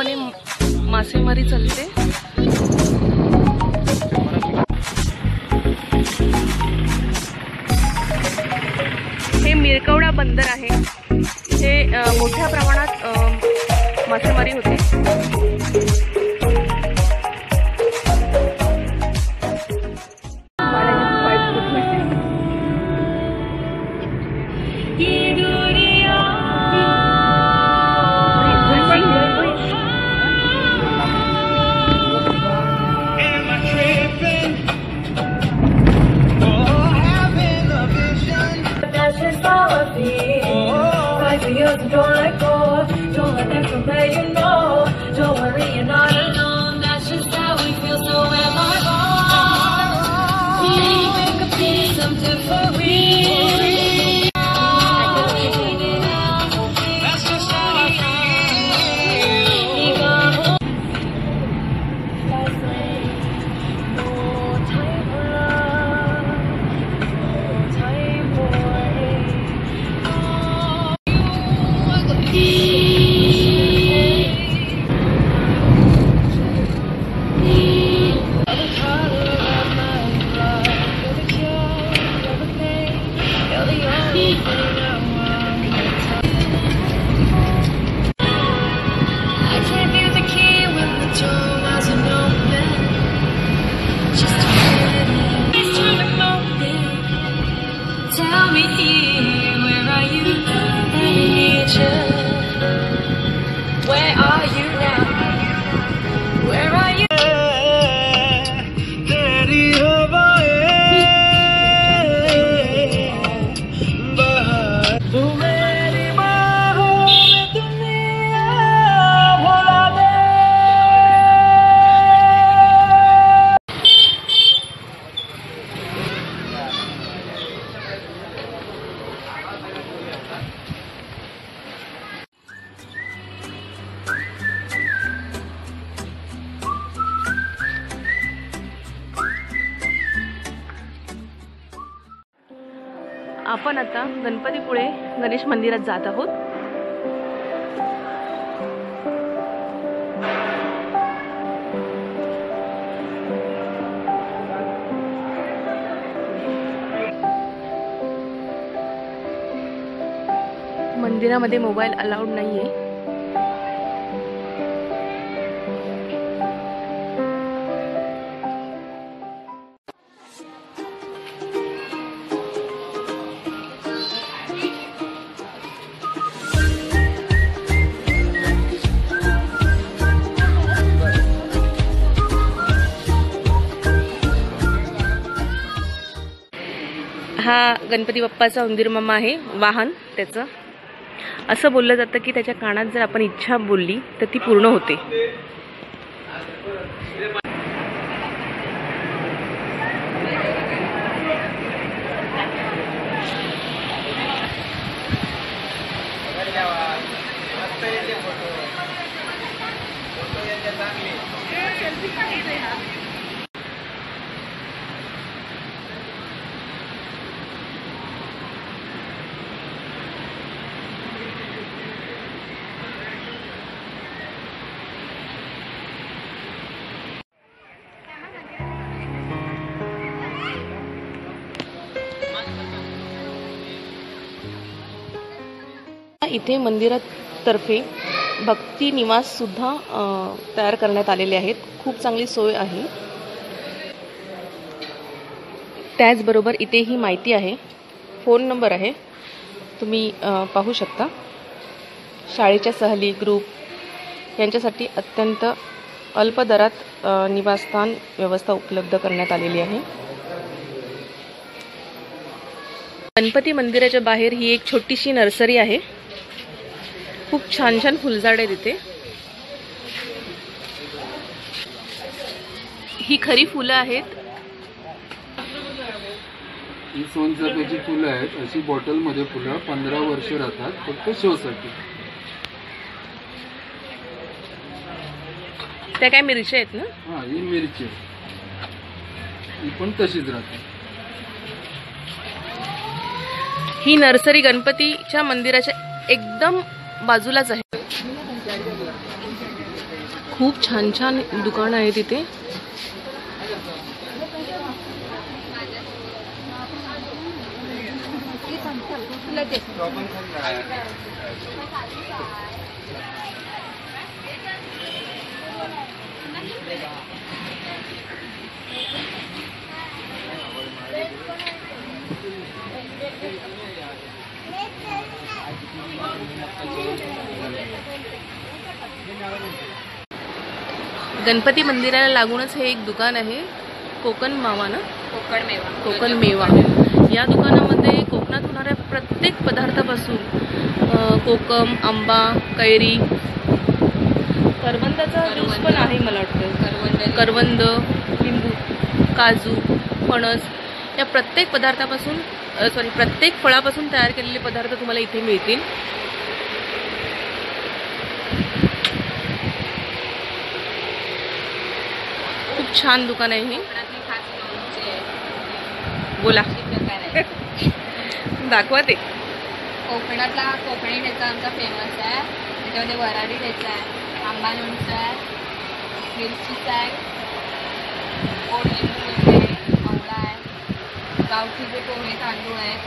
सुरळीतपणे मासेमारी चालते। हे मिरकवडा बंदर आहे। हे मोठ्या प्रमाणात मासेमारी होते। Don't let go, don't let them compare you, no. Don't worry, you're not alone. That's just how we feel, so am I wrong? Make a piece, something for real. That's just how I feel. No time for love, no time for hate. Tell me, where are you? I need you. Where are you now? Where are you? तेरी हवाएं बहार तू मेरी बाहों में दुनिया भुला दे। आपण आता गणपतीपुळे गणेश मंदिरात जात आहोत। मंदिरामध्ये मोबाईल अलाउड नाहीये। हा गणपती बाप्पाचा उंदीर मामा आहे, वाहन त्याचं। असं बोललं जातं की त्याच्या कानात जर आपण इच्छा बोलली तर ती पूर्ण होते। इथे मंदिरातर्फे भक्ती निवास सुद्धा तयार करण्यात आलेले आहेत। खूप चांगली सोय आहे। त्याचबरोबर इथे ही माहिती आहे, फोन नंबर आहे, तुम्ही पाहू शकता। शाळेच्या सहली, ग्रुप यांच्यासाठी अत्यंत अल्प दरात निवासस्थान व्यवस्था उपलब्ध करण्यात आलेली आहे। गणपती मंदिराच्या बाहेर ही एक छोटीशी नर्सरी आहे। खूप छान छान फुलझाड आहेत इथे। ही खरी फुलं आहेत। ही सोनचाफ्याची फुलं आहेत। अशी बॉटल मध्ये फुलं 15 वर्ष राहतात, फक्त शो साठी। त्या काय मिरच्या आहेत ना? हा, ही मिरची ही पण तशीच राहते। ही नर्सरी गणपतीच्या मंदिराच्या एकदम बाजूलाच आहे। खूप छान छान दुकान आहे तिथे. गणपती मंदिराला लागूनच हे एक दुकान आहे, कोकण मावा ना, कोकण मेवा. या दुकानामध्ये कोकणात होणाऱ्या प्रत्येक पदार्थापासून कोकम, आंबा, कैरी, करवंदाचा ज्यूस पण आहे मला वाटतं, करवंद, लिंबू, काजू, फणस या प्रत्येक पदार्थापासून प्रत्येक फळापासून तयार केलेले पदार्थ तुम्हाला इथे मिळतील. खूप छान दुकान आहे हे. बोला, दाखवा ते. कोकणातला कोकणी ठेचा आमचा फेमस आहे. त्याच्यामध्ये वराडी ठेचा आहे, आंबा लोणचं आहे, मिरचीचा आहे, गोड लिंबू आहे, आवळा आहे, गावठी जे पोहे तांदूळ आहेत,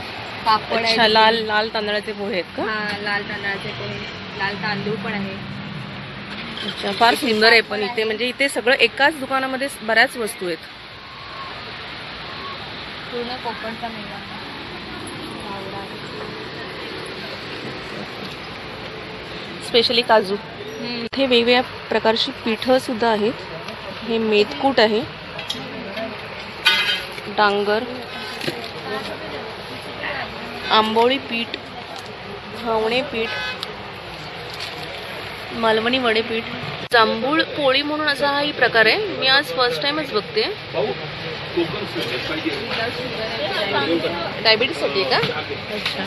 पापड आहे. अच्छा, लाल लाल तांदळाचे पोहे आहेत का? हा, लाल तांदळाचे पोहे, लाल तांदूळ पण आहे. अच्छा, फार सुंदर आहे. पण इथे म्हणजे इथे सगळं एकाच दुकानामध्ये बऱ्याच वस्तू आहेत. पूर्ण कोकणचा मेवा. स्पेशली काजू. इथे वेगवेगळ्या प्रकारची पीठं सुद्धा आहेत. हे मेथकूट आहे, डांगर, आंबोळी पीठ, घावणे पीठ, मालवणी वडे पीठ, जांभूळ पोळी म्हणून असा हा प्रकार आहे. मी आज फर्स्ट टाइमच बघते. डायबिटीजसाठी आहे का? अच्छा.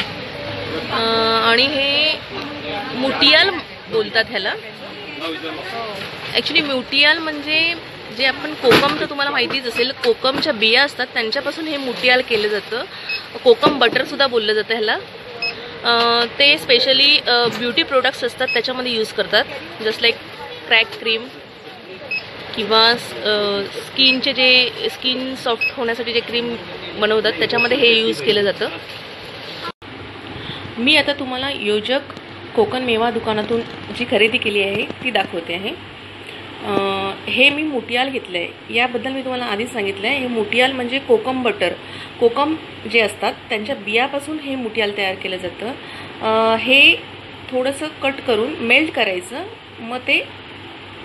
आणि हे मुटियाल बोलतात ह्याला. ॲक्च्युली मुटियाल म्हणजे जे आपण कोकम, तर तुम्हाला माहितीच असेल, कोकमच्या बिया असतात त्यांच्यापासून हे मुटियाल केलं जातं. कोकम बटर सुद्धा बोललं जातं ह्याला. ते स्पेशली ब्युटी प्रोडक्ट्स असतात त्याच्यामध्ये यूज करतात. जस्ट लाईक क्रॅक क्रीम किंवा स्किनचे जे स्किन सॉफ्ट होण्यासाठी जे क्रीम बनवतात त्याच्यामध्ये हे यूज केलं जातं. मी आता तुम्हाला योजक कोकण मेवा दुकानातून जी खरेदी केली आहे ती दाखवते आहे. हे मी मुटियाल घेतलं आहे. याबद्दल मी तुम्हाला आधीच सांगितलं आहे. हे मुटियाल म्हणजे कोकम बटर. कोकम जे असतात त्यांच्या बियापासून हे मुटियाल तयार केलं जातं. हे थोडंसं कट करून मेल्ट करायचं, मग ते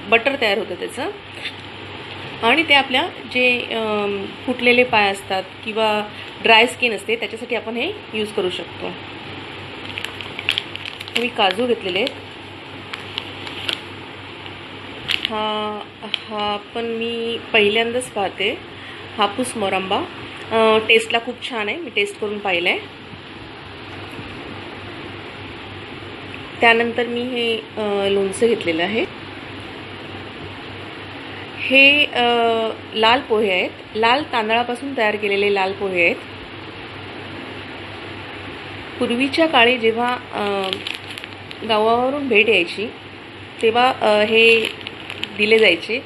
बटर तयार होतं त्याचं. आणि ते आपल्या जे फुटलेले पाय असतात किंवा ड्राय स्किन असते त्याच्यासाठी आपण हे यूज करू शकतो. मी काजू घेतलेले आहेत. हा पण मी पहिल्यांदाच पाहते. हापूस मोरंबा टेस्टला खूप छान आहे. मी टेस्ट करून पाहिलं आहे. त्यानंतर मी हे लोणचं घेतलेलं आहे. हे लाल पोहे आहेत. लाल तांदळापासून तयार केलेले लाल पोहे आहेत. पूर्वीच्या काळी जेव्हा गावावरून भेट यायची तेव्हा हे दिले जायचे,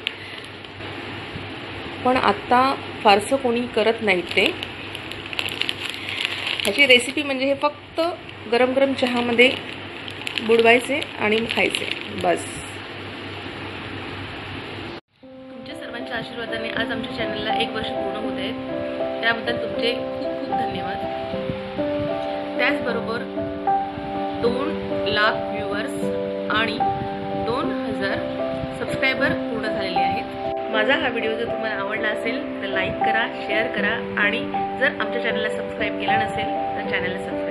पण आत्ता फारसं कोणी करत नाहीत ते. ह्याची रेसिपी म्हणजे हे फक्त गरम गरम चहामध्ये बुडवायचे आणि खायचे बस. तुमच्या सर्वांच्या आशीर्वादाने आज आमच्या चॅनलला 1 वर्ष पूर्ण होत आहे. त्याबद्दल तुमचे खूप खूप धन्यवाद. त्याचबरोबर 2 लाख व्ह्यूअर्स आणि 2000 सबस्क्रायबर पूर्ण झालेले आहेत. माझा हा व्हिडिओ जर तुम्हाला आवडला असेल तर लाईक करा, शेअर करा आणि जर आमच्या चॅनलला सबस्क्राईब केला नसेल तर चॅनलला सबस्क्राईब